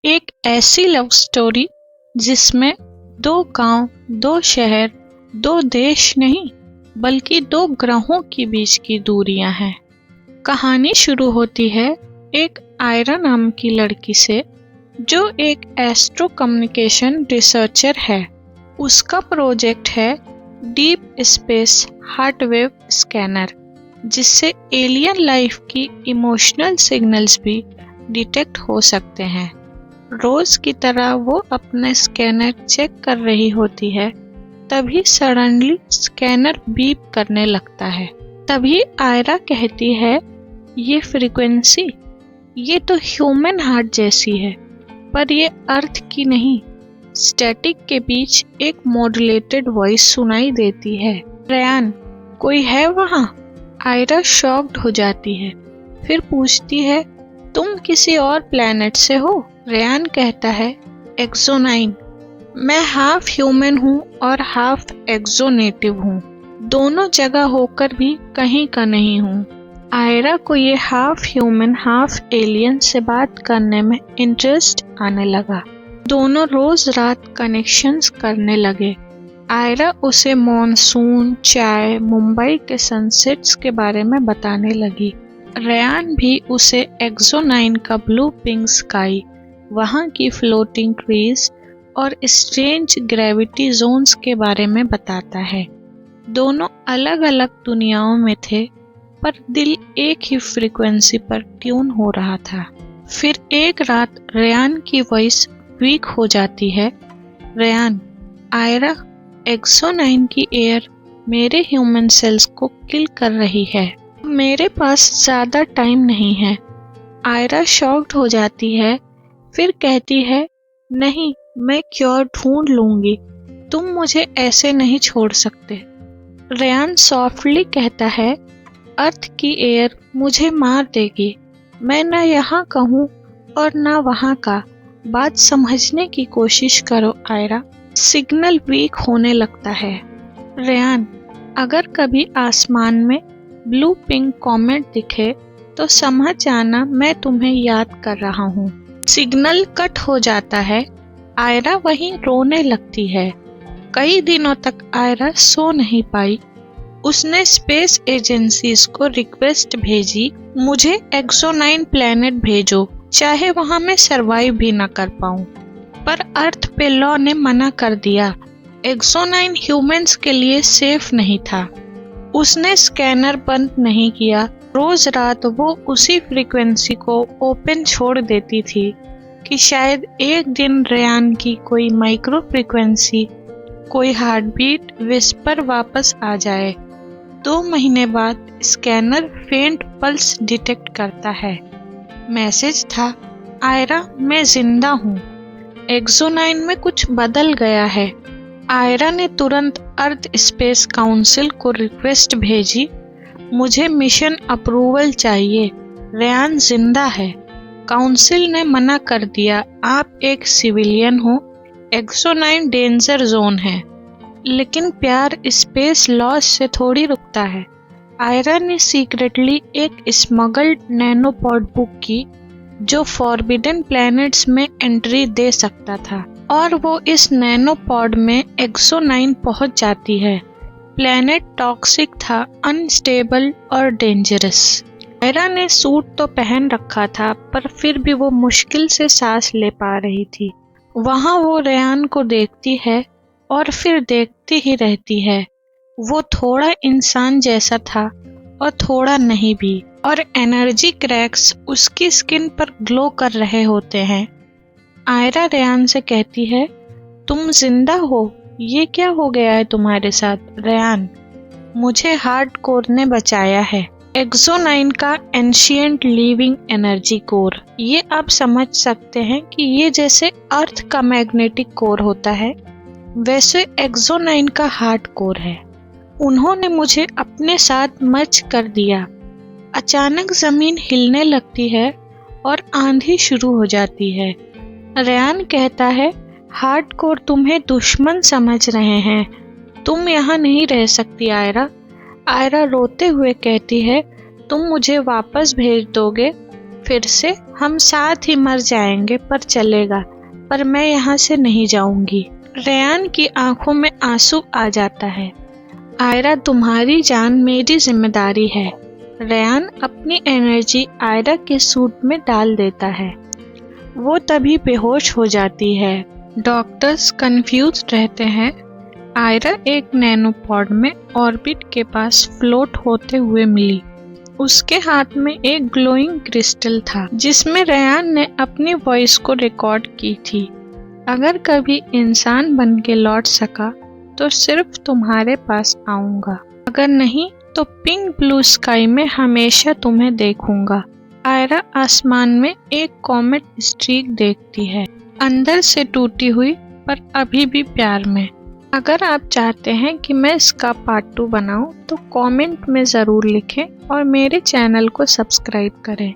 एक ऐसी love story जिसमें दो गांव, दो शहर, दो देश नहीं बल्कि दो ग्रहों के बीच की दूरियां हैं। कहानी शुरू होती है एक आयरा नाम की लड़की से जो एक एस्ट्रो कम्युनिकेशन रिसर्चर है। उसका प्रोजेक्ट है डीप स्पेस हार्टवेव स्कैनर, जिससे एलियन लाइफ की इमोशनल सिग्नल्स भी डिटेक्ट हो सकते हैं। रोज की तरह वो अपना स्कैनर चेक कर रही होती है, तभी सडनली स्कैनर बीप करने लगता है। तभी आयरा कहती है, ये फ्रीक्वेंसी, ये तो ह्यूमन हार्ट जैसी है, पर ये अर्थ की नहीं। स्टैटिक के बीच एक मॉड्यूलेटेड वॉइस सुनाई देती है, रेयान कोई है वहाँ? आयरा शॉक्ड हो जाती है, फिर पूछती है, तुम किसी और प्लेनेट से हो? रेयान कहता है, एक्सो 9। मैं हाफ ह्यूमन हूँ और हाफ एक्सो नेटिव हूँ, दोनों जगह होकर भी कहीं का नहीं हूँ। आयरा को ये हाफ ह्यूमन हाफ एलियन से बात करने में इंटरेस्ट आने लगा। दोनों रोज रात कनेक्शंस करने लगे। आयरा उसे मॉनसून, चाय, मुंबई के सनसेट्स के बारे में बताने लगी। रेयान भी उसे एक्सो 9 का ब्लू पिंक स्काई, वहाँ की फ्लोटिंग ट्रीज और स्ट्रेंज ग्रेविटी जोन्स के बारे में बताता है। दोनों अलग अलग दुनियाओं में थे, पर दिल एक ही फ्रीक्वेंसी पर ट्यून हो रहा था। फिर एक रात रेयान की वॉइस वीक हो जाती है। रेयान, आयरा एक्सो 9 की एयर मेरे ह्यूमन सेल्स को किल कर रही है, मेरे पास ज्यादा टाइम नहीं है। आयरा शॉक्ड हो जाती है, फिर कहती है, नहीं, मैं क्योर ढूंढ लूंगी, तुम मुझे ऐसे नहीं छोड़ सकते। रेयान सॉफ्टली कहता है, अर्थ की एयर मुझे मार देगी, मैं न यहाँ का हूँ और न वहाँ का। बात समझने की कोशिश करो आयरा। सिग्नल वीक होने लगता है। रेयान, अगर कभी आसमान में ब्लू पिंक कॉमेट दिखे तो समझ जाना मैं तुम्हें याद कर रहा हूँ। सिग्नल कट हो जाता है। आयरा वहीं रोने लगती है। कई दिनों तक आयरा सो नहीं पाई। उसने स्पेस एजेंसीज को रिक्वेस्ट भेजी, मुझे एक्सो 9 प्लेनेट भेजो, चाहे वहां मैं सरवाइव भी न कर पाऊं। पर अर्थ पे लॉ ने मना कर दिया। एक्सो 9 ह्यूमंस के लिए सेफ नहीं था। उसने स्कैनर बंद नहीं किया। रोज रात वो उसी फ्रीक्वेंसी को ओपन छोड़ देती थी कि शायद एक दिन रेयान की कोई माइक्रो फ्रीक्वेंसी, कोई हार्ट बीट विस्पर वापस आ जाए। 2 महीने बाद स्कैनर फेंट पल्स डिटेक्ट करता है। मैसेज था, आयरा मैं जिंदा हूँ, एक्सो 9 में कुछ बदल गया है। आयरा ने तुरंत अर्थ स्पेस काउंसिल को रिक्वेस्ट भेजी, मुझे मिशन अप्रूवल चाहिए, रेयान जिंदा है। काउंसिल ने मना कर दिया, आप एक सिविलियन हो, एक्सो 9 डेंजर जोन है। लेकिन प्यार स्पेस लॉस से थोड़ी रुकता है। आयरा ने सीक्रेटली एक स्मगल्ड नैनोपॉड बुक की जो फॉरबिडन प्लैनेट्स में एंट्री दे सकता था, और वो इस नैनोपॉड में एक्सो 9 पहुंच जाती है। प्लैनेट टॉक्सिक था, अनस्टेबल और डेंजरस। आयरा ने सूट तो पहन रखा था, पर फिर भी वो मुश्किल से सांस ले पा रही थी। वहां वो रेयान को देखती है और फिर देखती ही रहती है। वो थोड़ा इंसान जैसा था और थोड़ा नहीं भी, और एनर्जी क्रैक्स उसकी स्किन पर ग्लो कर रहे होते हैं। आयरा रेयान से कहती है, तुम जिंदा हो, ये क्या हो गया है तुम्हारे साथ? रेयान, मुझे हार्ड कोर ने बचाया है, एक्सो 9 का एंशिएंट लिविंग एनर्जी कोर। ये आप समझ सकते हैं कि ये जैसे अर्थ का मैग्नेटिक कोर होता है, वैसे एक्सो 9 का हार्ड कोर है। उन्होंने मुझे अपने साथ मर्ज कर दिया। अचानक जमीन हिलने लगती है और आंधी शुरू हो जाती है। रेयान कहता है, हार्ड कोर तुम्हें दुश्मन समझ रहे हैं, तुम यहाँ नहीं रह सकती आयरा। आयरा रोते हुए कहती है, तुम मुझे वापस भेज दोगे? फिर से हम साथ ही मर जाएंगे पर चलेगा, पर मैं यहाँ से नहीं जाऊंगी। रेयान की आंखों में आंसू आ जाता है। आयरा, तुम्हारी जान मेरी जिम्मेदारी है। रेयान अपनी एनर्जी आयरा के सूट में डाल देता है। वो तभी बेहोश हो जाती है। डॉक्टर्स कंफ्यूज रहते हैं। आयरा एक नैनोपॉड में ऑर्बिट के पास फ्लोट होते हुए मिली। उसके हाथ में एक ग्लोइंग क्रिस्टल था जिसमें रेयान ने अपनी वॉइस को रिकॉर्ड की थी। अगर कभी इंसान बन के लौट सका तो सिर्फ तुम्हारे पास आऊंगा, अगर नहीं तो पिंक ब्लू स्काई में हमेशा तुम्हें देखूंगा। आयरा आसमान में एक कॉमेट स्ट्रीक देखती है, अंदर से टूटी हुई पर अभी भी प्यार में। अगर आप चाहते हैं कि मैं इसका पार्ट 2 बनाऊं तो कमेंट में ज़रूर लिखें और मेरे चैनल को सब्सक्राइब करें।